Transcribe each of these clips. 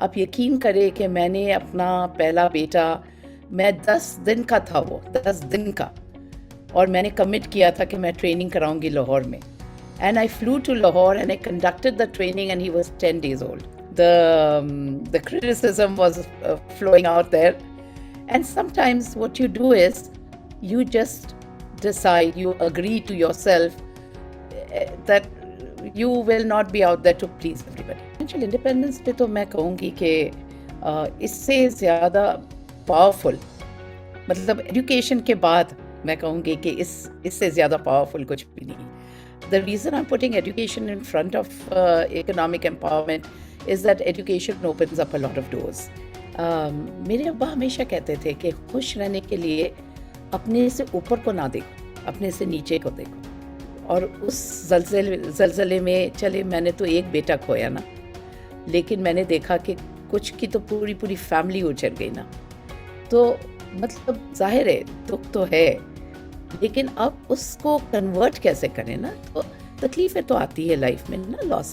آپ یقین کریں کہ میں نے اپنا پہلا بیٹا، میں 10 دن کا تھا، وہ 10 دن کا، اور میں نے کمٹ کیا تھا کہ میں ٹریننگ کراؤں گی لاہور میں. And I flew to Lahore and I conducted the training and he was 10 days old. The criticism was flowing out there. And sometimes what you do is you just decide, you agree to yourself that you will not be out there to please everybody. Financial independence پہ تو میں کہوں گی کہ اس سے زیادہ powerful, مطلب education کے بعد میں کہوں گی کہ اس سے زیادہ پاورفل کچھ بھی نہیں. The reason I'm putting education in front of economic empowerment is that education opens up a lot of doors. میرے ابا ہمیشہ کہتے تھے کہ خوش رہنے کے لیے اپنے سے اوپر کو نہ دیکھو، اپنے سے نیچے کو دیکھو. اور اس زلزلے میں چلے میں نے تو ایک بیٹا کھویا نا، لیکن میں نے دیکھا کہ کچھ کی تو پوری فیملی اجڑ گئی نا. تو مطلب ظاہر ہے دکھ تو ہے، لیکن اب اس کو کنورٹ کیسے کریں نا. تو تکلیفیں تو آتی ہے لائف میں نا،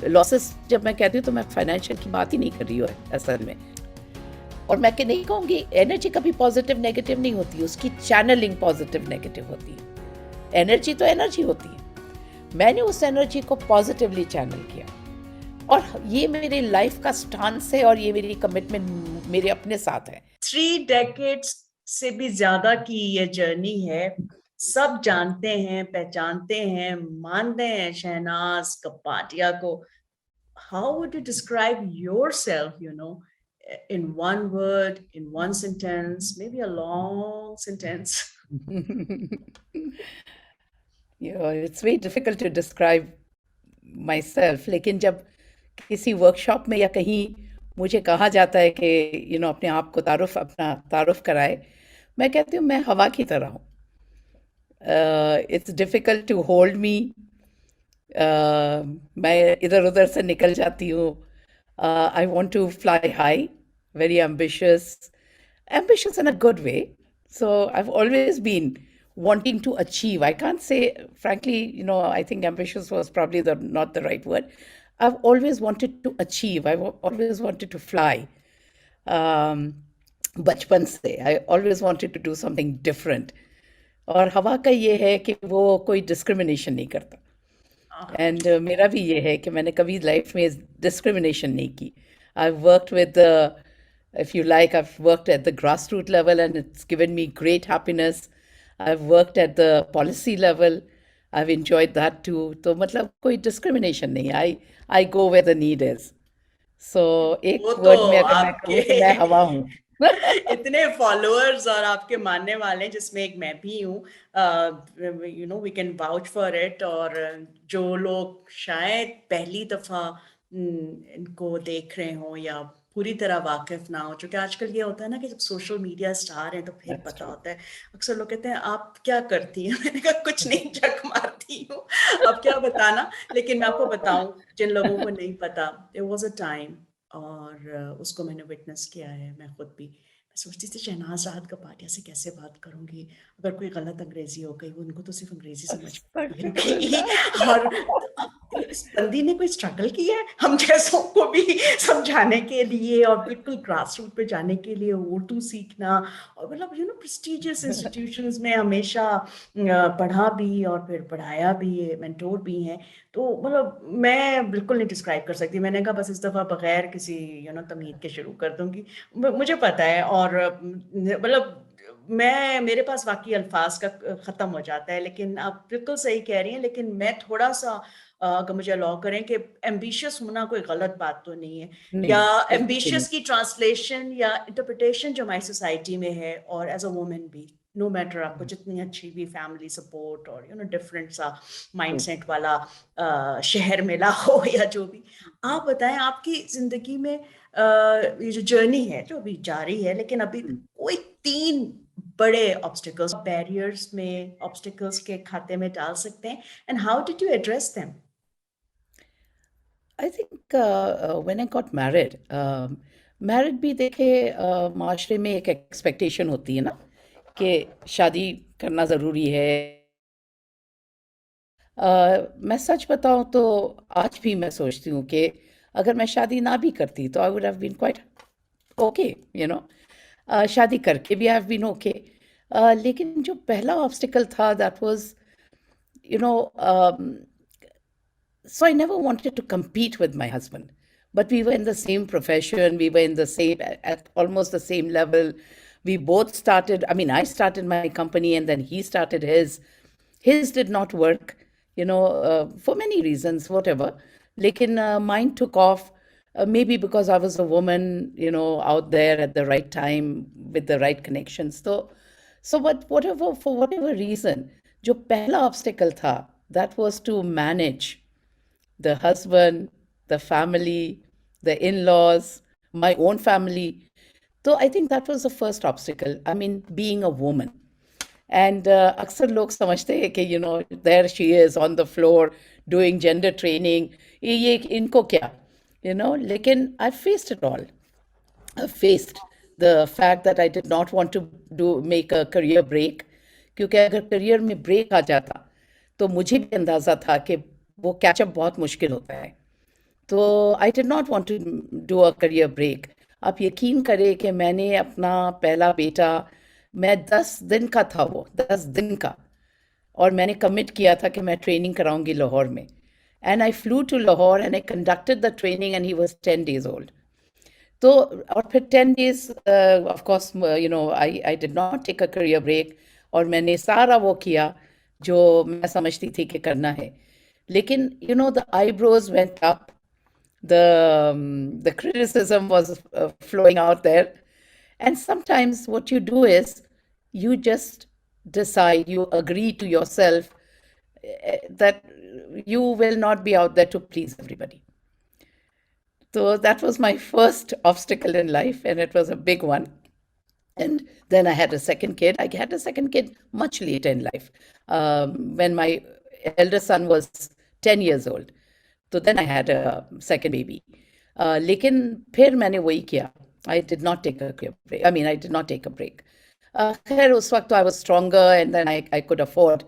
لاسز جب میں کہتی ہوں تو میں فائنینشیل کی بات ہی نہیں کر رہی ہوں اصل میں. اور میں کہ نہیں کہوں گی انرجی کبھی پازیٹیو نیگیٹو نہیں ہوتی، اس کی چینلنگ پازیٹیو نیگیٹو ہوتی ہے. انرجی تو انرجی ہوتی ہے، میں نے اس انرجی کو پازیٹیولی چینل کیا، اور یہ میری لائف کا سٹانس ہے، اور یہ میری کمٹمنٹ میرے اپنے ساتھ ہے. 3 decades سے بھی زیادہ کی یہ جرنی ہے. سب جانتے ہیں، پہچانتے ہیں، مانتے ہیں شہناز کپادیا کو. How would you describe yourself, in one word, in one sentence, maybe a long sentence? It's very difficult to describe myself. لیکن جب کسی ورک شاپ میں یا کہیں مجھے کہا جاتا ہے کہ اپنے آپ کو اپنا تعارف کرائے، میں کہتی ہوں میں ہوا کی طرح ہوں. It's difficult to hold me. میں ادھر ادھر سے نکل جاتی ہوں. I want to fly high, very ambitious in a good way. So I've always been wanting to achieve. I can't say, frankly, I think ambitious was probably not the right word. I've always wanted to achieve. I've always wanted to fly. بچپن سے I always wanted to do something different. اور ہوا کا یہ ہے کہ وہ کوئی ڈسکریمنیشن نہیں کرتا. اینڈ میرا بھی یہ ہے کہ میں نے کبھی لائف میں ڈسکریمنیشن نہیں کی. I've worked with if you like, I've worked at the grassroots level and it's given me great happiness. I've worked at the policy level. I've enjoyed that too. تو مطلب کوئی ڈسکریمنیشن نہیں. I go where the need is. So ایک word میں اگر میں کہوں تو میں ہوا ہوں. اتنے فالوورز اور آپ کے ماننے والے، جس میں ایک میں بھی ہوں، we can vouch for it. اور جو لوگ شاید پہلی دفعہ ان کو دیکھ رہے ہوں یا پوری طرح واقف نہ ہو، چونکہ آج کل یہ ہوتا ہے نا کہ جب سوشل میڈیا اسٹار ہیں تو پھر پتہ ہوتا ہے. اکثر لوگ کہتے ہیں آپ کیا کرتی ہیں، میں نے کہا کچھ نہیں، جھک مارتی ہوں، اب کیا بتانا. لیکن میں آپ کو بتاؤں جن لوگوں کو نہیں پتا، there was a time، اور اس کو میں نے وٹنس کیا ہے. میں خود بھی میں سوچتی تھی شہناز راحت کپادیا سے کیسے بات کروں گی، اگر کوئی غلط انگریزی ہو گئی، ان کو تو صرف انگریزی سمجھ گی. اور اس بندی نے کوئی اسٹرگل کیا ہے ہم جیسوں کو بھی سمجھانے کے لیے، اور بالکل گراس روٹ پہ جانے کے لیے اردو سیکھنا. اور مطلب پریسٹیجیس انسٹیٹیوشنز میں ہمیشہ پڑھا بھی اور پھر پڑھایا بھی، مینٹور بھی ہیں. تو مطلب میں بالکل نہیں ڈسکرائب کر سکتی. میں نے کہا بس اس دفعہ بغیر کسی تمہید کے شروع کر دوں گی. مجھے پتہ ہے، اور مطلب میرے پاس واقعی الفاظ کا ختم ہو جاتا ہے. لیکن آپ بالکل صحیح کہہ رہی ہیں. لیکن میں تھوڑا سا اگر مجھے الاؤ کریں کہ ایمبیشیس ہونا کوئی غلط بات تو نہیں ہے، یا ایمبیشیس کی ٹرانسلیشن یا انٹرپریٹیشن جو ہماری سوسائٹی میں ہے، اور ایز اے وومن بھی، نو میٹر آپ کو جتنی اچھی بھی فیملی سپورٹ اور ڈفرینٹ سا مائنڈ سیٹ والا شہر ملا ہو یا جو بھی. آپ بتائیں آپ کی زندگی میں یہ جو جرنی ہے جو ابھی جاری ہے، لیکن ابھی کوئی 3 بڑے آبسٹیکلس، بیریئرز میں آبسٹیکلس کے کھاتے میں ڈال سکتے ہیں، and how did you address them? I think when I got married, married بھی دیکھے معاشرے میں ایک ایکسپیکٹیشن ہوتی ہے نا کہ شادی کرنا ضروری ہے. میں سچ بتاؤں تو آج بھی میں سوچتی ہوں کہ अगर मैं शादी ना भी करती तो I would have been quite okay, you know. शादी करके भी आई हैव बीन ओके। लेकिन जो पहला ऑब्स्टिकल था that was, you know, so I never wanted to compete with my husband. But we were in the same profession, we were in the same, at almost the same level. We both started, I mean, I started my company and then he started his. His did not work, for many reasons, whatever. Lekin mine took off, maybe because I was a woman, out there at the right time with the right connections. So but whatever, for whatever reason, जो पहला obstacle था, that was to manage the husband, the family, the in-laws, my own family. So I think that was the first obstacle. I mean, being a woman. And अक्सर लोग समझते हैं कि there she is on the floor doing gender training. ये इनको क्या, लेकिन I faced it all. I faced the fact that I did not want to make a career break, क्योंकि अगर करियर में ब्रेक आ जाता तो मुझे भी अंदाज़ा था कि वो कैचअप बहुत मुश्किल होता है. तो I did not want to do a career break. आप यकीन करें कि मैंने अपना पहला बेटा, मैं 10 दिन का था, वो 10 दिन का, और मैंने कमिट किया था कि मैं ट्रेनिंग कराऊंगी लाहौर में. And I flew to Lahore and I conducted the training and he was 10 days old. तो और फिर 10 days, of course, I did not take a career break, और मैंने सारा वो किया जो मैं समझती थी कि करना है. लेकिन the eyebrows went up, the criticism was flowing out there. And sometimes what you do is you just decide, you agree to yourself that you will not be out there to please everybody. So that was my first obstacle in life, and it was a big one. And then I had a second kid. I had a second kid much later in life, when my elder son was 10 years old. So then I had a second baby. लेकिन फिर मैंने वही किया. I did not take a break. I mean, I did not take a break. खैर उस वक्त तो I was stronger and then I could afford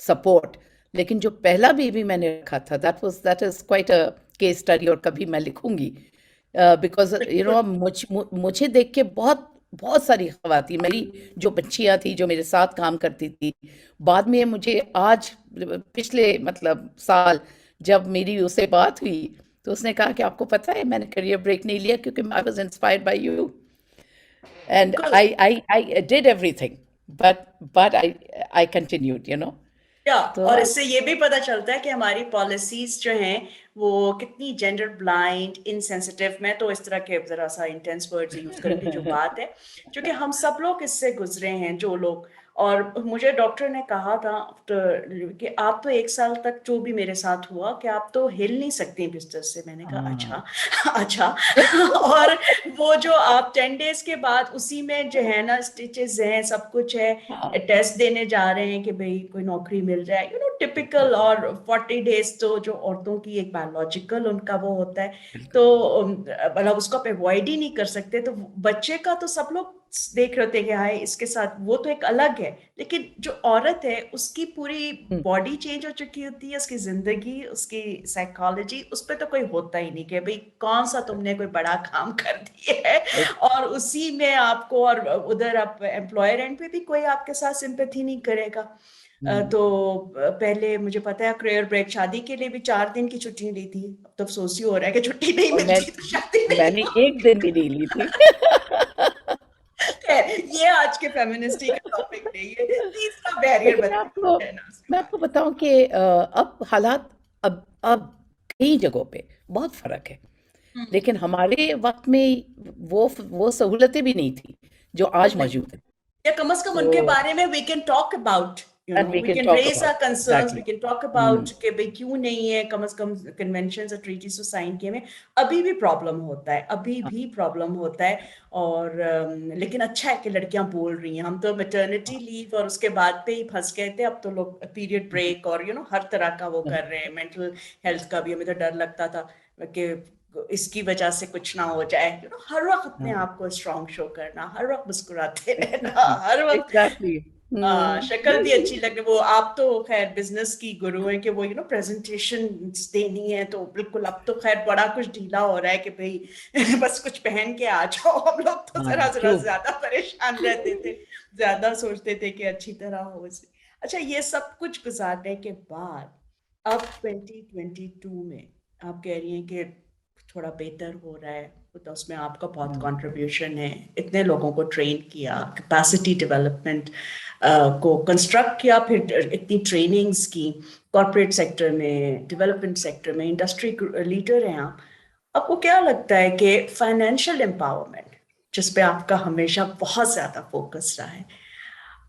support. लेकिन जो पहला बेबी मैंने रखा था, that is quite a case study, और कभी मैं लिखूंगी. Because मुझे देख के बहुत बहुत सारी ख़वातीन, मेरी जो बच्चियाँ थी जो मेरे साथ काम करती थी, बाद में मुझे आज, पिछले मतलब साल, जब मेरी उससे बात हुई तो उसने कहा कि आपको पता है मैंने करियर ब्रेक नहीं लिया क्योंकि I was inspired by you, and I did everything, but I continued, तो और इससे ये भी पता चलता है कि हमारी पॉलिसीज जो हैं वो कितनी जेंडर ब्लाइंड, इनसेंसिटिव. मैं तो इस तरह के जरा सा इंटेंस वर्ड्स यूज करूंगी जो बात है, क्योंकि हम सब लोग इससे गुजरे हैं, जो लोग. और मुझे डॉक्टर ने कहा था कि आप तो 1 साल तक जो भी मेरे साथ हुआ कि आप तो हिल नहीं सकती बिस्तर से. मैंने कहा अच्छा अच्छा. और वो जो आप 10 days के बाद उसी में जो है ना, स्टिचेस हैं, सब कुछ है, टेस्ट देने जा रहे हैं कि भाई कोई नौकरी मिल जाए, टिपिकल. और 40 days तो जो औरतों की एक बायोलॉजिकल उनका वो होता है, तो मतलब उसको आप अवॉइड ही नहीं कर सकते. तो बच्चे का तो सब लोग देख रहे थे कि हाय इसके साथ, वो तो एक अलग है. लेकिन जो औरत है उसकी पूरी बॉडी चेंज हो चुकी होती है, उसकी जिंदगी, उसकी साइकोलॉजी, उस पर तो कोई होता ही नहीं कि भाई कौन सा तुमने कोई बड़ा काम कर दिया है. और उसी में आपको, और उधर आप एम्प्लॉयर एंड पे भी कोई आपके साथ सिंपैथी नहीं करेगा. तो पहले मुझे पता है करियर ब्रेक, शादी के लिए भी 4 दिन की छुट्टी ली थी. अब तो अफसोस ही हो रहा है कि छुट्टी नहीं और मिलती तो शादी नहीं मैंने होती. 1 दिन भी नहीं ली थी. ये आज के फेमिनिस्टी का टॉपिक नहीं है. तीसरा बैरियर लेकिन बताइए ना उसके मैं बाद. आपको बताऊं कि अब हालात, अब कई जगहों पे बहुत फर्क है. लेकिन हमारे वक्त में वो सहूलतें भी नहीं थी जो आज मौजूद है. या कम से कम तो उनके बारे में we can talk about, and we we can can talk raise about our it. concerns, we Exactly. can talk about कि भाई क्यों नहीं है कम से कम कन्वेंशंस और ट्रीटीज तो साइन किए में. अभी भी प्रॉब्लम होता है, अभी भी प्रॉब्लम होता है. और लेकिन अच्छा है कि लड़कियां बोल रही हैं. हम तो मैटरनिटी लीव और उसके बाद पे ही फंस गए थे. अब तो लोग पीरियड ब्रेक और हर तरह का वो कर रहे हैं. मेंटल हेल्थ का भी हमें तो डर लगता था कि इसकी वजह से कुछ ना हो जाए. हर वक्त अपने आप को स्ट्रांग शो करना, हर वक्त मुस्कुराते रहना, हर वक्त Exactly. शक्ल भी नहीं, अच्छी लग रही। वो आप तो खैर बिजनेस की गुरु हैं कि वो प्रेजेंटेशन देनी है, तो बिल्कुल अब तो खैर बड़ा कुछ ढीला हो रहा है कि भाई बस कुछ पहन के आ जाओ। हम लोग तो हाँ जरा जरा ट्रू। ज्यादा परेशान रहते थे, ज्यादा सोचते थे कि अच्छी तरह हो। अच्छा, ये सब कुछ गुजारने के बाद अब 2022 में आप कह रही हैं कि थोड़ा बेहतर हो रहा है, तो उसमें आपका बहुत कंट्रीब्यूशन है। इतने लोगों को ट्रेन किया, कैपेसिटी डेवलपमेंट को कंस्ट्रक्ट किया, फिर इतनी ट्रेनिंग्स की कॉर्पोरेट सेक्टर में, डेवलपमेंट सेक्टर में, इंडस्ट्री लीडर हैं आप। आपको क्या लगता है कि फाइनेंशियल एम्पावरमेंट, जिस पे आपका हमेशा बहुत ज्यादा फोकस रहा है,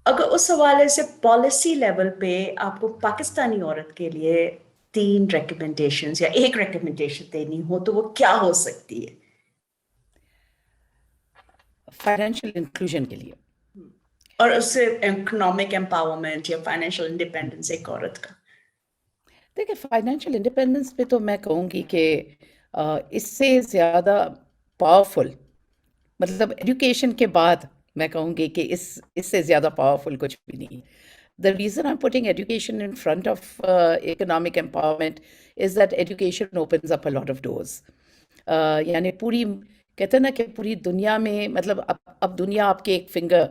अगर उस हवाले से पॉलिसी लेवल पे आपको पाकिस्तानी औरत के लिए 3 रिकमेंडेशंस या एक रिकमेंडेशन देनी हो, तो वो क्या हो सकती है? फाइनेंशियल इंक्लूजन के लिए। और उससे इकोनॉमिक एम्पावरमेंट या फाइनेंशियल इंडिपेंडेंस एक औरत का। देखिए, फाइनेंशियल इंडिपेंडेंस पे तो मैं कहूँगी कि इससे ज़्यादा पावरफुल, मतलब एजुकेशन के बाद मैं कहूँगी कि इससे ज़्यादा पावरफुल कुछ भी नहीं। The reason I'm putting education in front of economic empowerment is that education opens up a lot of doors. यानी पूरी, कहते हैं ना कि पूरी दुनिया में, मतलब अब दुनिया आपके एक फिंगर,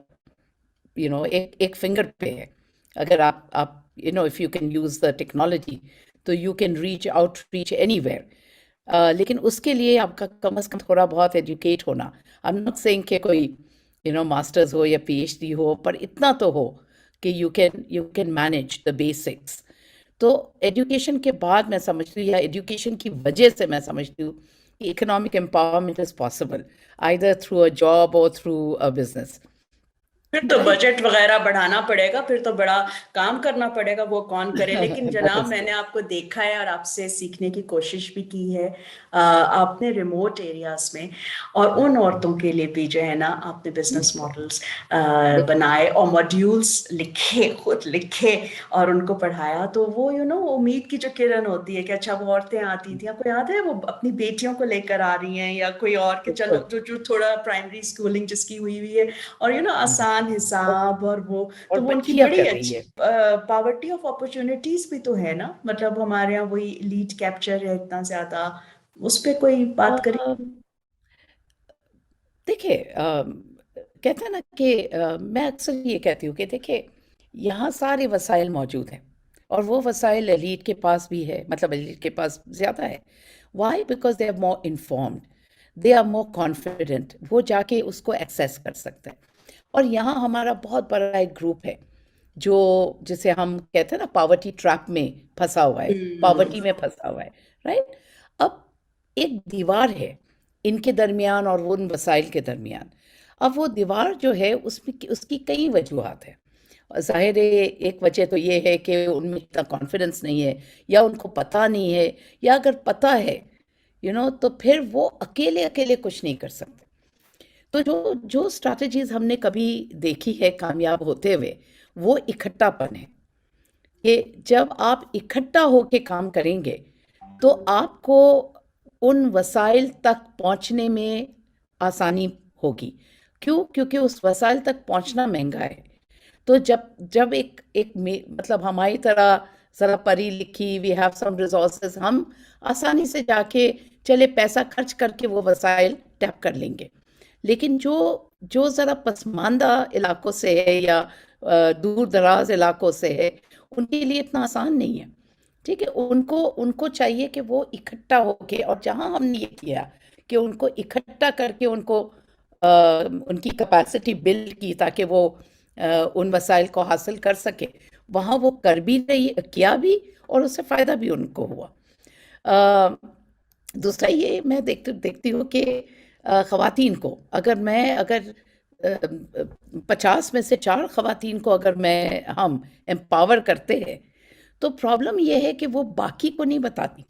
एक फिंगर पे है। अगर आप if you can use the technology, तो यू कैन रीच एनीवेयर। लेकिन उसके लिए आपका कम से कम थोड़ा बहुत एजुकेट होना। आई एम नॉट सेइंग कि कोई मास्टर्स हो या पीएचडी हो, पर इतना तो हो कि you can manage the basics. तो एजुकेशन के बाद मैं समझती हूँ, या एजुकेशन की वजह से मैं समझती हूँ कि economic empowerment is possible, either through a job और थ्रू अ बिजनेस। फिर तो बट आई बजट वगैरह बढ़ाना पड़ेगा, फिर तो बड़ा काम करना पड़ेगा, वो कौन करे। लेकिन दैट जनाब, इज मैंने आपको देखा है और आपसे सीखने की कोशिश भी की है। आपने रिमोट एरियाज में और उन औरतों के लिए भी जो है ना, आपने बिजनेस मॉडल्स बनाए और मॉड्यूल्स लिखे, खुद लिखे और उनको पढ़ाया। तो वो उम्मीद की जो किरण होती है कि अच्छा, वो औरतें आती थी, आपको याद है, वो अपनी बेटियों को लेकर आ रही हैं या कोई और के, चलो जो थोड़ा प्राइमरी स्कूलिंग जिसकी हुई हुई है, और आसान हिसाब, और और तो वो उनकी बच्चियां बड़ी कर रही अच्छी है। पावर्टी ऑफ अपॉर्चुनिटीज भी तो है ना। मतलब हमारे यहाँ वही लीड कैप्चर है इतना ज्यादा, उस पे कोई बात करें? देखिए, कहते हैं ना कि मैं अक्सर ये कहती हूँ कि देखिए, यहाँ सारे वसाइल मौजूद हैं, और वो वसाइल एलीट के पास भी है, मतलब एलीट के पास ज़्यादा है। Why? Because they are more informed, they are more confident, वो जाके उसको एक्सेस कर सकते हैं। और यहाँ हमारा बहुत बड़ा एक ग्रुप है जो, जिसे हम कहते हैं ना, पावर्टी ट्रैप में फंसा हुआ है, पावर्टी में फंसा हुआ है, राइट? अब एक दीवार है इनके दरमियान और वो उन वसाइल के दरमियान। अब वो दीवार जो है, उसमें उसकी कई वजूहत है। ज़ाहिर है, एक वजह तो ये है कि उनमें इतना कॉन्फिडेंस नहीं है, या उनको पता नहीं है, या अगर पता है तो फिर वो अकेले अकेले कुछ नहीं कर सकते। तो जो जो स्ट्रैटेजीज हमने कभी देखी है कामयाब होते हुए, वो इकट्ठापन है। कि जब आप इकट्ठा होके काम करेंगे, तो आपको उन वसाइल तक पहुंचने में आसानी होगी। क्यों? क्योंकि उस वसाइल तक पहुंचना महंगा है। तो जब जब मतलब हमारी तरह ज़रा पढ़ी लिखी, वी हैव सम रिसोर्सेज, हम आसानी से जाके, चले पैसा खर्च करके वो वसाइल टैप कर लेंगे। लेकिन जो जो ज़रा पसमानदा इलाकों से है, या दूर दराज इलाकों से है, उनके लिए इतना आसान नहीं है। ठीक है, उनको उनको चाहिए कि वो इकट्ठा होके, और जहाँ हमने ये किया कि उनको इकट्ठा करके उनको उनकी कैपेसिटी बिल्ड की, ताकि वो उन वसाइल को हासिल कर सके, वहाँ वो कर भी रही, किया भी, और उससे फ़ायदा भी उनको हुआ। अ, दूसरा ये मैं देखती देखती हूँ कि ख़वातीन को, अगर 50 में से 4 ख़वातीन को अगर हम एम्पावर करते हैं, तो प्रॉब्लम ये है कि वो बाकी को नहीं बताती,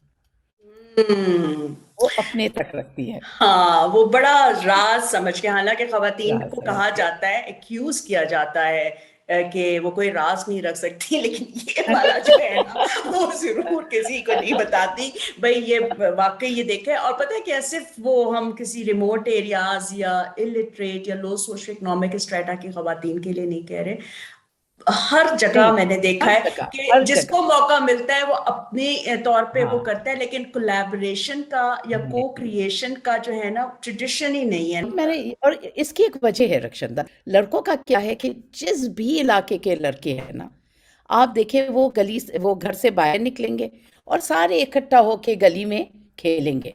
हम्म। वो अपने तक रखती है। हाँ, वो बड़ा राज समझ के, हालांकि खवातीन राज को समझ कहा के। जाता है, एक्यूज किया जाता है कि वो कोई राज नहीं रख सकती, लेकिन ये वाला जो है ना, वो जरूर किसी को नहीं बताती। भाई ये वाकई ये देखा है। और पता है क्या, सिर्फ वो हम किसी रिमोट एरियाज या इलिटरेट या लो सोशो इकोनॉमिक स्ट्रेटा की खवातीन के लिए नहीं कह रहे, हर जगह नहीं, मैंने देखा हर है जगह, कि हर जिसको जगह। मौका मिलता है वो अपने तौर पे वो हाँ, करता है, लेकिन कोलैबोरेशन का या नहीं, को क्रिएशन का जो है ना ट्रेडिशन ही नहीं है। और इसकी एक वजह है रक्षंदा, लड़कों का क्या है कि जिस भी इलाके के लड़के हैं ना, आप देखें वो गली से, वो घर से बाहर निकलेंगे और सारे इकट्ठा होके गली में खेलेंगे,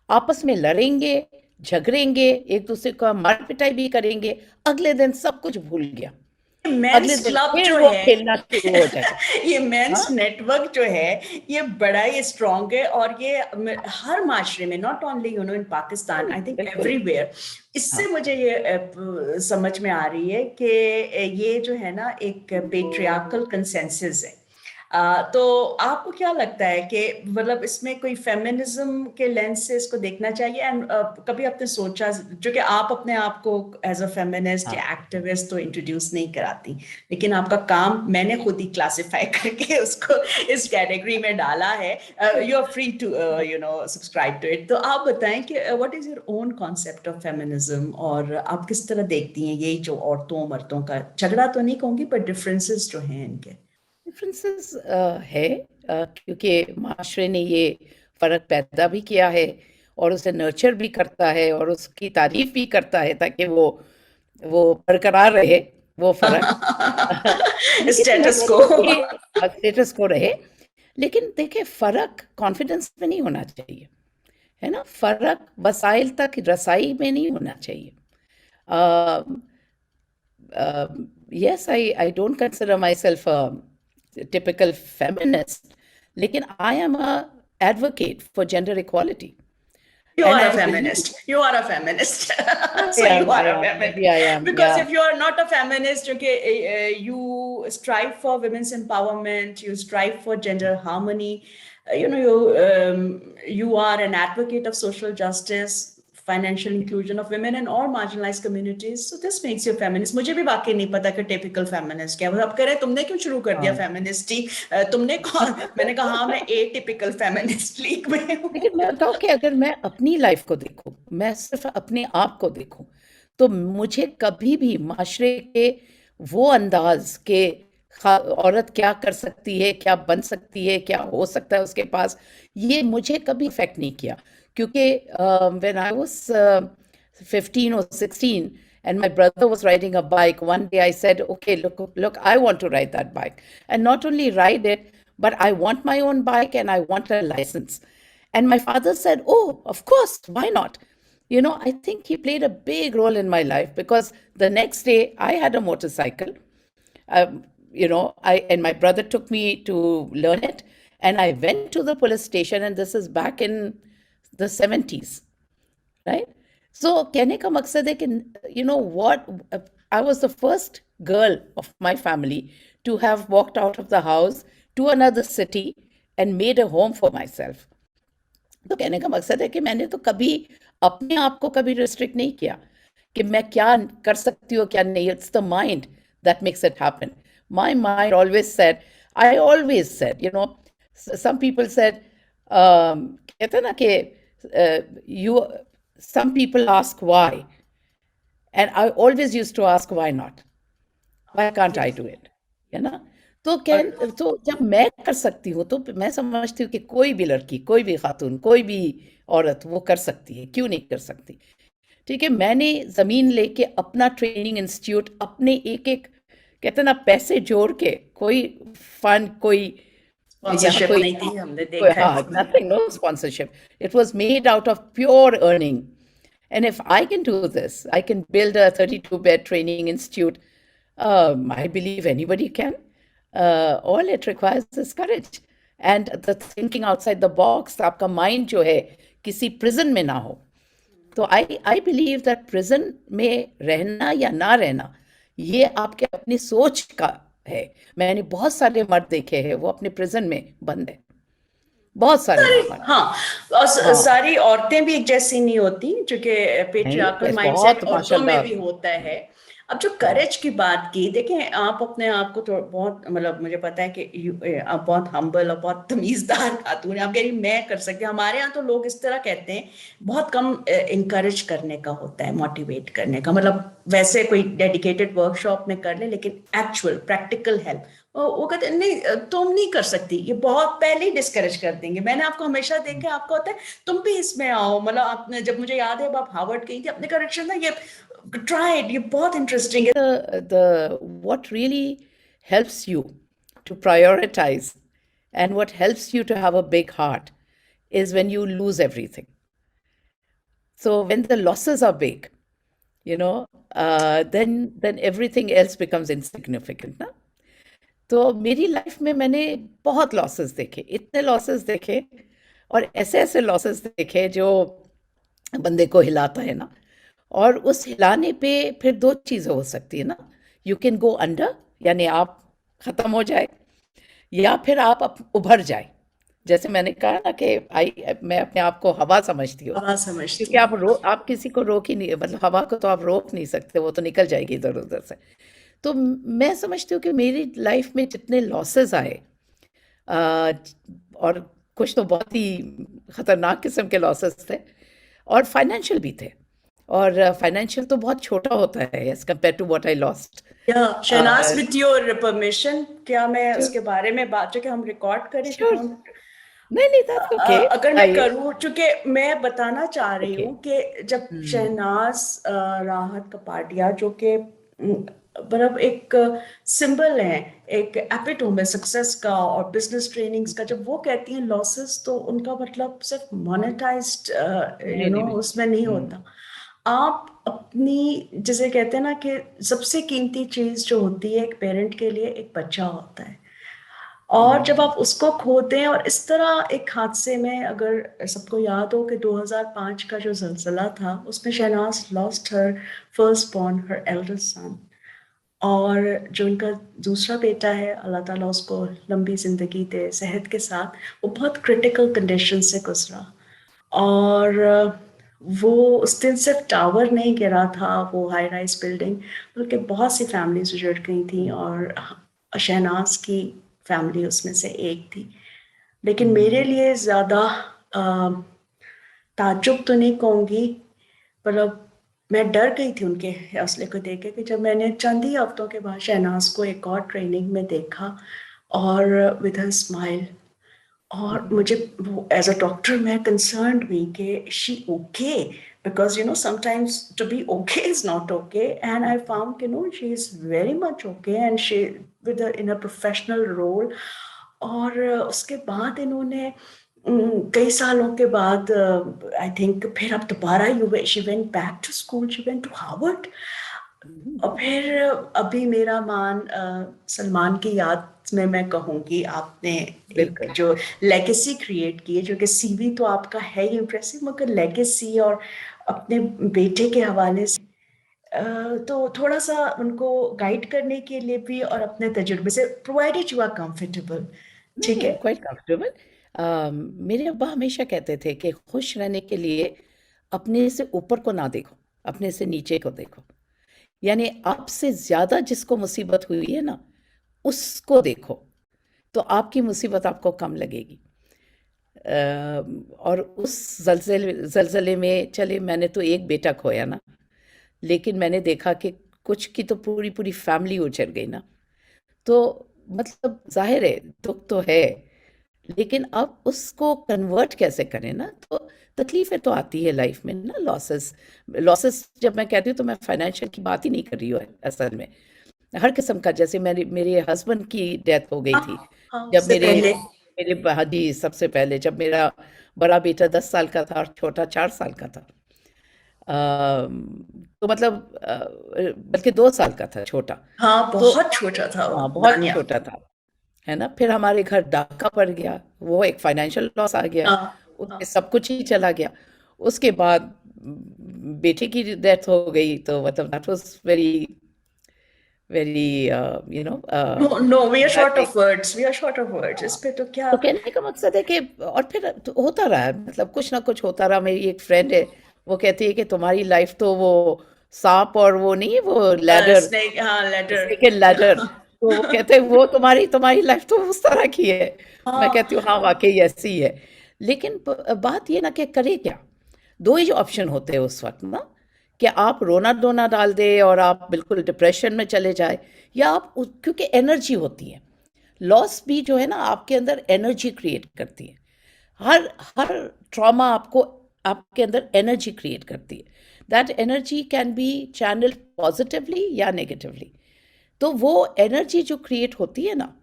आपस में लड़ेंगे, झगड़ेंगे, एक दूसरे का मार पिटाई भी करेंगे, अगले दिन सब कुछ भूल गया, अगले मेंस दिन क्लब फिर जो वो है खेलना शुरू हो जाएगा। ये हाँ, मेंस नेटवर्क जो है ये बड़ा ही स्ट्रांग है, और ये हर माशरे में, not only in Pakistan, I think बिल्कुल। एवरीवेयर। इससे हाँ, मुझे ये समझ में आ रही है कि ये जो है ना एक पेट्रियार्कल कंसेंसस है। तो आपको क्या लगता है कि मतलब इसमें कोई फेमिनिज्म के लेंस से इसको देखना चाहिए? एंड कभी आपने सोचा, जो कि आप अपने आप को एज अ फेमिनिस्ट हाँ, या एक्टिविस्ट तो इंट्रोड्यूस नहीं कराती, लेकिन आपका काम मैंने खुद ही क्लासिफाई करके उसको इस कैटेगरी में डाला है, you are free to subscribe to it. तो आप बताएं कि what is your own concept of feminism, और आप किस तरह देखती हैं यही जो औरतों मर्दों का झगड़ा तो नहीं कहूंगी पर डिफरेंसेस जो हैं इनके? डिफरेंसेस है, क्योंकि माशरे ने ये फ़र्क पैदा भी किया है और उसे नर्चर भी करता है और उसकी तारीफ भी करता है ताकि वो बरकरार रहे वो फ़र्क। लेकिन मैं स्टेटस को। कहती हूँ कि स्टेटस को रहे, लेकिन देखिए फ़र्क कॉन्फिडेंस में नहीं होना चाहिए, है ना? फ़र्क वसाइल तक रसाई में नहीं होना चाहिए। Yes, I don't consider myself a typical feminist, लेकिन I am a advocate for gender equality, You and are a I believe feminist. You are a feminist. So you I are a am, feminist. maybe I am, Because yeah. if you are not a feminist, okay, you strive for women's empowerment, you strive for gender harmony, you are an advocate of social justice, financial inclusion of women and all marginalized communities. So this makes you a feminist. मुझे भी वाकई नहीं पता कि typical feminist क्या है। अब कह रहे तुमने क्यों शुरू कर दिया हाँ। feministy? तुमने कौन? मैंने कहा हाँ मैं atypical feminist league में हूँ। लेकिन मैं बताऊँ कि अगर मैं अपनी लाइफ को देखूँ, मैं सिर्फ अपने आप को देखूँ, तो मुझे कभी भी माशरे के वो अंदाज के औरत क्या कर सकती है, क्या बन सकती है, क्या हो सकता है उसके पास, ये मुझे कभी इफेक्ट नहीं किया, क्योंकि when I was 15 or 16 and my brother was riding a bike, one day I said, okay, look, I want to ride that bike, and not only ride it, but I want my own bike and I want a license. And my father said, oh, of course, why not? I think he played a big role in my life, because the next day I had a motorcycle. And my brother took me to learn it, and I went to the police station, and this is back in the 70s, right? So कहने का मकसद है कि what, I was the first girl of my family to have walked out of the house to another city and made a home for myself. तो कहने का मकसद है कि मैंने तो कभी अपने आप को कभी रिस्ट्रिक्ट नहीं किया कि मैं क्या कर सकती हूँ क्या नहीं. It's the mind that makes it happen. My mind always said some people said, कहते हैं ना कि you some people ask why, and I always used to ask why not, why can't I do it, है ना? तो जब मैं कर सकती हूँ तो मैं समझती हूँ कि कोई भी लड़की, कोई भी खातून, कोई भी औरत वो कर सकती है, क्यों नहीं कर सकती? ठीक है, मैंने ज़मीन लेके अपना ट्रेनिंग इंस्टीट्यूट, अपने एक एक, कहते हैं ना, पैसे जोड़ के, कोई फंड, कोई यहाँ स्पॉन्सरशिप कोई, नहीं थी, हमने देखा हाँ, है। nothing, no sponsorship. It was made out of pure earning. And if I can do this, I can build a 32-bed training institute. I believe anybody can. All it requires is courage and the thinking outside the box. आपका mind जो है किसी prison में ना हो. तो I believe that prison में रहना या ना रहना, ये आपके अपनी सोच का है. मैंने बहुत सारे मर्द देखे हैं वो अपने prison में बंद हैं, बहुत सारे मर्द. हाँ, और हाँ, सारी औरतें भी एक जैसी नहीं होती, जो कि नहीं, पेट्रियार्कल बस माइंडसेट बहुत औरतों में माशाल्लाह. भी होता है। अब जो करेज की बात की, देखें आप अपने आप को तो बहुत, मतलब मुझे पता है कि आप बहुत हम्बल और बहुत तमीजदार खातून हैं, आप कह रही मैं कर सकती हूँ। हमारे यहाँ तो लोग इस तरह कहते हैं, बहुत कम इंकरेज करने का होता है, मोटिवेट करने का, मतलब वैसे कोई डेडिकेटेड वर्कशॉप में कर ले, लेकिन एक्चुअल प्रैक्टिकल हेल्प वो कहते हैं नहीं तुम नहीं कर सकती, ये बहुत पहले ही डिस्करेज कर देंगे। मैंने आपको हमेशा देखा, आपका होता है तुम भी इसमें आओ, मतलब आपने, जब मुझे याद है आप हार्वर्ड गई थी, अपने करेक्शन ना ये ट्राई इट, ये बहुत इंटरेस्टिंग है। The what really helps you to prioritize and what helps you to have a big heart is when you lose everything. So when the losses are big, then everything else becomes insignificant, ना? तो मेरी life में मैंने बहुत losses देखे, इतने losses देखे, और ऐसे ऐसे लॉसेस देखे जो बंदे को हिलाता है ना। और उस हिलाने पे फिर दो चीज़ें हो सकती है ना, यू कैन गो अंडर, यानी आप ख़त्म हो जाए, या फिर आप उभर जाए। जैसे मैंने कहा ना कि मैं अपने आप को हवा समझती हूँ, हवा समझती क्योंकि हूँ। आप किसी को रोक ही नहीं, मतलब हवा को तो आप रोक नहीं सकते, वो तो निकल जाएगी इधर उधर से। तो मैं समझती हूँ कि मेरी लाइफ में जितने लॉसेस आए, आ, और कुछ तो बहुत ही खतरनाक किस्म के लॉसेस थे, और फाइनेंशियल भी थे, और फाइनेंशियल तो बहुत छोटा होता है as compare to what I lost. या शहनाज, विथ योर परमिशन, क्या मैं उसके बारे में बात जो कि हम रिकॉर्ड करें, if you श्योर, don't? नहीं नहीं, दैट्स ओके, अगर मैं आइए। करूं, चूंकि मैं बताना चाह रही ओके। हूँ कि जब शहनाज राहत कपाडिया, जो कि मतलब एक सिंबल है, एक एपिटोम है सक्सेस का और बिजनेस ट्रेनिंग्स का, जब वो कहती हैं लॉसेस, तो उनका मतलब सिर्फ मोनेटाइज्ड नहीं नहीं नहीं। उसमें नहीं होता। आप अपनी, जैसे कहते हैं ना कि सबसे कीमती चीज जो होती है एक पेरेंट के लिए, एक बच्चा होता है, और जब आप उसको खोते हैं, और इस तरह एक हादसे में, अगर सबको याद हो कि 2005 का जो जलजला था, उसमें Shahnaz lost her first born, her eldest son, और जो उनका दूसरा बेटा है, अल्लाह ताला उसको लंबी जिंदगी दे सेहत के साथ, वो बहुत क्रिटिकल कंडीशन से गुजरा। और वो उस दिन सिर्फ टावर नहीं गिरा था, वो हाई राइज बिल्डिंग, बल्कि बहुत सी फैमिलीज उजड़ गई थी, और शहनाज की फैमिली उसमें से एक थी। लेकिन मेरे लिए ज़्यादा ताज्जुब तो नहीं कहूँगी, मतलब मैं डर गई थी उनके हौसले को देख के, कि जब मैंने चंद ही हफ्तों के बाद शहनाज को एक और ट्रेनिंग में देखा, और विद हर स्माइल, और मुझे वो एज अ डॉक्टर मैं कंसर्न्ड हुई कि she okay, because sometimes to be okay is not okay, and I found she is very much okay, and she in a professional role। और उसके बाद इन्होंने कई सालों के बाद, आई थिंक फिर अब दोबारा she went back to school, she went to Harvard. और फिर अभी मेरा मान सलमान की याद में मैं कहूँगी, आपने एक बिल्कुल। जो लेगेसी क्रिएट की है, जो कि सीवी तो आपका है ही इम्प्रेसिव, मगर लेगेसी और अपने बेटे के हवाले से, तो थोड़ा सा उनको गाइड करने के लिए भी, और अपने तजुर्बे से, प्रोवाइडेड यू आर कंफर्टेबल, नहीं ठीक नहीं, है? Quite comfortable. मेरे अब्बा हमेशा कहते थे कि खुश रहने के लिए अपने से ऊपर को ना देखो, अपने से नीचे को देखो। यानी आपसे ज्यादा जिसको मुसीबत हुई है ना, उसको देखो, तो आपकी मुसीबत आपको कम लगेगी। और उस जलजले में, चले मैंने तो एक बेटा खोया ना, लेकिन मैंने देखा कि कुछ की तो पूरी पूरी फैमिली उजड़ गई ना। तो मतलब जाहिर है दुख तो है, लेकिन अब उसको कन्वर्ट कैसे करें ना, तो तकलीफें तो आती है लाइफ में ना, लॉसेस। लॉसेस जब मैं कहती हूँ तो मैं फाइनेंशियल की बात ही नहीं कर रही हूँ असल में, हर किस्म का। जैसे मेरे हस्बैंड की डेथ हो गई हाँ, थी, हाँ, जब उससे पहले। मेरे जी सबसे पहले, जब मेरा बड़ा बेटा 10 साल का था और छोटा 4 साल का था। तो मतलब बल्कि 2 साल का था छोटा। हाँ, तो बहुत छोटा था वो, हाँ, बहुत दानिया। छोटा था, है ना। फिर हमारे घर डाका पड़ गया, वो एक फाइनेंशियल लॉस आ गया, हाँ, उसमें हाँ। सब कुछ ही चला गया। उसके बाद बेटे की डेथ हो गई, तो मतलब that was very very you know no no, we are short tragic. Of words, we are short of words, इस पे तो क्या। तो कहने का मकसद है कि, और फिर तो होता रहा है, मतलब कुछ ना कुछ होता रहा। मेरी एक फ्रेंड है, वो कहती है कि तुम्हारी लाइफ तो वो सांप और वो नहीं, वो लैडर, स्नेक, हाँ, लेटर। सेकंड लैडर, तो वो कहते हैं वो तुम्हारी तुम्हारी लाइफ तो उस तरह की है। मैं हाँ, कहती हूँ हाँ वाकई ऐसी है। लेकिन बात ये ना कि करे क्या, दो ही ऑप्शन होते हैं उस वक्त ना, कि आप रोना धोना डाल दे और आप बिल्कुल डिप्रेशन में चले जाए, या आप क्योंकि एनर्जी होती है, लॉस भी जो है ना आपके अंदर एनर्जी क्रिएट करती है। हर हर ट्रॉमा आपको आपके अंदर एनर्जी क्रिएट करती है। That energy can be channelled positively या नेगेटिवली। तो वो एनर्जी जो क्रिएट होती है ना,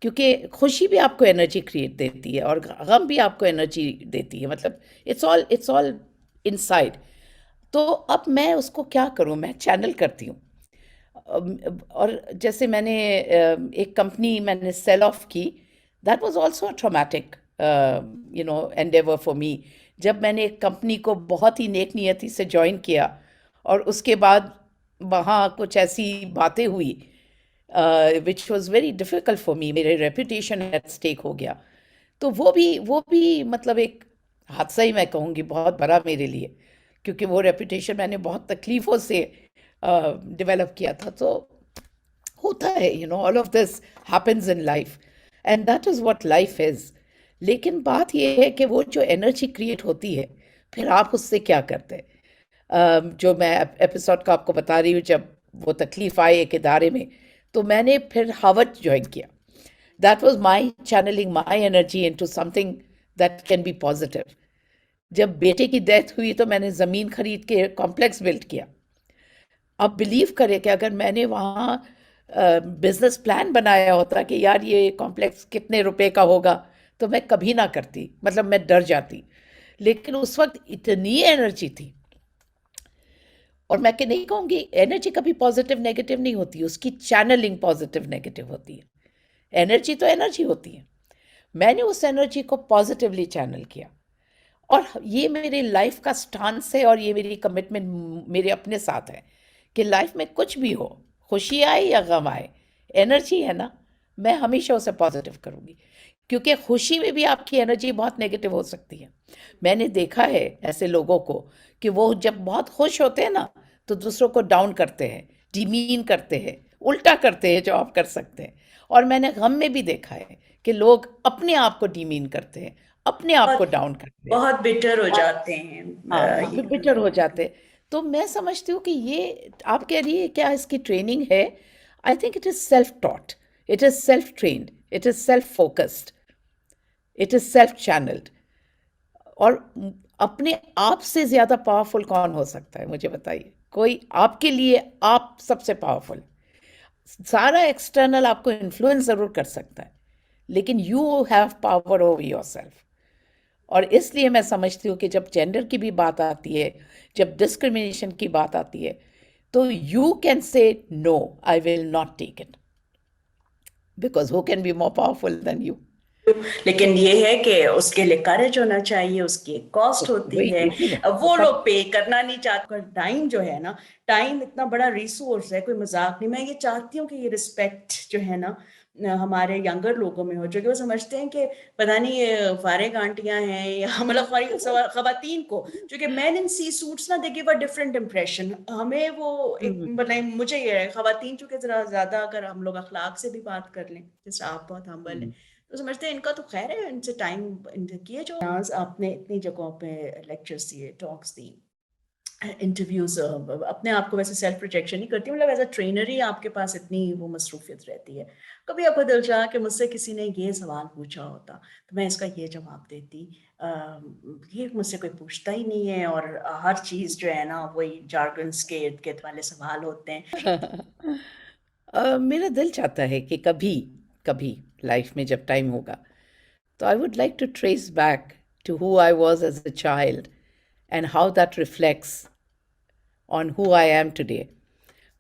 क्योंकि खुशी भी आपको एनर्जी क्रिएट देती है और गम भी आपको एनर्जी देती है, मतलब इट्स ऑल इनसाइड। तो अब मैं उसको क्या करूं, मैं चैनल करती हूँ। और जैसे मैंने एक कंपनी मैंने सेल ऑफ की, that was also a traumatic Endeavour for me. जब मैंने एक कंपनी को बहुत ही नेक नियति से ज्वाइन किया और उसके बाद वहाँ कुछ ऐसी बातें हुई which was very difficult for me, मेरे रेपुटेशन एट स्टेक हो गया। तो वो भी मतलब एक हादसा ही मैं कहूँगी, बहुत बड़ा मेरे लिए, क्योंकि वो रेपुटेशन मैंने बहुत तकलीफ़ों से डेवलप किया था। तो होता है, all of this happens in life, and that is what life is. लेकिन बात ये है कि वो जो एनर्जी क्रिएट होती है, फिर आप उससे क्या करते हैं। जो मैं एपिसोड का आपको बता रही हूँ, जब वो तकलीफ आई एक इदारे में, तो मैंने फिर हार्वर्ड ज्वाइन किया। That was my channelling my energy into something that can be positive. जब बेटे की डेथ हुई तो मैंने ज़मीन खरीद के कॉम्प्लेक्स बिल्ड किया। अब बिलीव करें कि अगर मैंने वहाँ बिजनेस प्लान बनाया होता कि यार ये कॉम्प्लेक्स कितने रुपए का होगा, तो मैं कभी ना करती, मतलब मैं डर जाती। लेकिन उस वक्त इतनी एनर्जी थी, और मैं कि नहीं कहूँगी एनर्जी कभी पॉजिटिव नेगेटिव नहीं होती, उसकी चैनलिंग पॉजिटिव नेगेटिव होती है। एनर्जी तो एनर्जी होती है। मैंने उस एनर्जी को पॉजिटिवली चैनल किया, और ये मेरे लाइफ का स्टांस है, और ये मेरी कमिटमेंट मेरे अपने साथ है कि लाइफ में कुछ भी हो, खुशी आए या गम आए, एनर्जी है ना, मैं हमेशा उसे पॉजिटिव करूँगी। क्योंकि खुशी में भी आपकी एनर्जी बहुत नेगेटिव हो सकती है। मैंने देखा है ऐसे लोगों को कि वो जब बहुत खुश होते हैं ना, तो दूसरों को डाउन करते हैं, डिमीन करते हैं, उल्टा करते हैं जो आप कर सकते हैं। और मैंने गम में भी देखा है कि लोग अपने आप को डिमीन करते हैं, अपने आप को बहुत डाउन करते हैं, बहुत बिटर हो और जाते हैं, हाँ ये बिटर हो जाते हैं। तो मैं समझती हूँ कि ये आप कह रही है क्या इसकी ट्रेनिंग है। I think it is self taught, it is self trained, it is self focused, it is self channelled. और अपने आप से ज़्यादा पावरफुल कौन हो सकता है, मुझे बताइए। कोई आपके लिए आप सबसे पावरफुल। सारा एक्सटर्नल आपको इन्फ्लुएंस ज़रूर कर सकता है, लेकिन you have power over your self. और इसलिए मैं समझती हूँ कि जब जेंडर की भी बात आती है, जब डिस्क्रिमिनेशन की बात आती है, तो you can say no, I will not take it, because who can be more powerful than you. लेकिन ये है कि उसके लिए करेज होना चाहिए, उसकी एक कॉस्ट होती वही है। इसीलिए अब वो वो सब। लोग पे करना नहीं चाहते। टाइम जो है ना, टाइम इतना बड़ा रिसोर्स है, कोई मजाक नहीं। मैं ये चाहती हूँ कि ये रिस्पेक्ट जो है ना हमारे यंगर लोगों में हो, जो कि वो समझते हैं कि पता नहीं ये फारिग आंटियां हैं या मतलब खवातीन को, जो कि मैन इन सी सूट्स ना, they give a different impression हमें। वो एक हम्म, मतलब मुझे ये है, खवातीन चूंकि जरा ज्यादा अगर हम लोग अखलाक से भी बात कर लें, जैसे आप बहुत हम्बल है, हम्म। तो समझते हैं इनका तो खैर है, इनसे टाइम किए। जो आपने इतनी जगहों पे लेक्चर्स दिए, टॉक्स दी, इंटरव्यूज, अपने आप को वैसे सेल्फ प्रोजेक्शन नहीं करती, मतलब एज अ ट्रेनर ही आपके पास इतनी वो मसरूफियत रहती है। कभी आपको दिल चाहा कि मुझसे किसी ने ये सवाल पूछा होता तो मैं इसका ये जवाब देती, ये मुझसे कोई पूछता ही नहीं है, और हर चीज़ जो है ना वही जार्गन्स के इर्द गिर्द वाले सवाल होते हैं। मेरा दिल चाहता है कि कभी कभी लाइफ में जब टाइम होगा, तो I would like to trace back to who I was as a child and how that reflects on who I am today,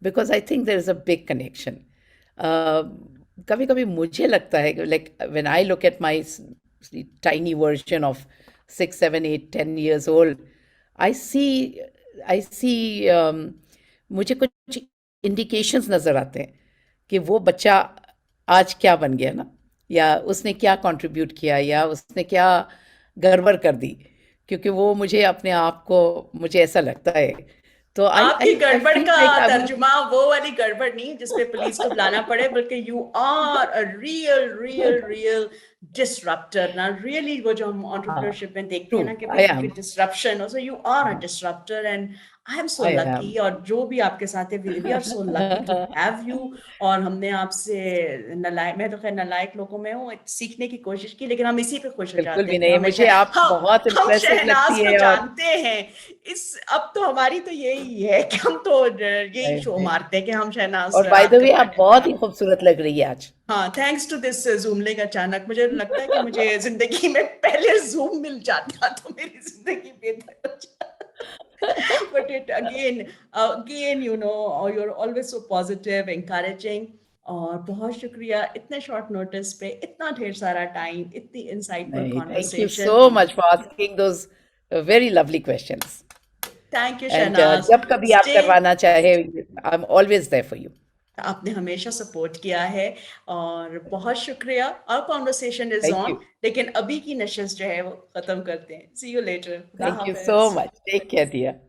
because I think there is a big connection. कभी कभी मुझे लगता है कि like when I look at my tiny version of 6, 7, 8, 10 years old, I see मुझे कुछ indications नज़र आते हैं कि वो बच्चा आज क्या बन गया ना, या उसने क्या कंट्रीब्यूट किया, या उसने क्या गड़बड़ कर दी। क्योंकि वो मुझे अपने आप को, मुझे ऐसा लगता है, तो आपकी I गड़बड़ feel का like I'm तर्जुमा वो वाली गड़बड़ नहीं जिसपे पुलिस को बुलाना पड़े, बल्कि you are a real real real disruptor ना, रियली वो जो हम एंटरप्रेन्योरशिप में देखते हैं ना true. कि I भाई am. Disruption, so you are a disruptor and I am so I lucky, am. और जो भी आपके साथ है we are so lucky to have you. और हमने आपसे नलायक, मैं तो खैर नलायक लोगों में हूँ, सीखने की कोशिश की, लेकिन हम इसी पे खुश हो बिल्कुल जाते भी हैं कि नहीं, मुझे आप बहुत हम इम्प्रेसिव शहनाज लगती को है। और जानते हैं। इस अब तो हमारी तो यही है कि हम तो यही शो नहीं, मारते हैं कि हम शहनाज और बाय द आपके वे आप पार्टनर। बहुत ही खूबसूरत लग रही है आज। हाँ, thanks to this Zoom link, अचानक मुझे लगता है कि मुझे जिंदगी में पहले जूम मिल जाता तो मेरी जिंदगी बेहतर हो जाती। But it again you know, you're always so positive, encouraging, और बहुत शुक्रिया इतने शॉर्ट नोटिस पे इतना ढेर सारा टाइम, इतनी इंसाइटफुल नहीं, thank you conversation. So much for asking those very lovely questions. Thank you and Shahnaz. जब कभी आप स्टे, करवाना चाहे, I am always there for you. आपने हमेशा सपोर्ट किया है, और बहुत शुक्रिया। और conversation is thank on, you. लेकिन अभी की नशिश जो है वो खत्म करते हैं। सी यू लेटर, खुदा थैंक यू सो हाफिज। मच। Take care dear.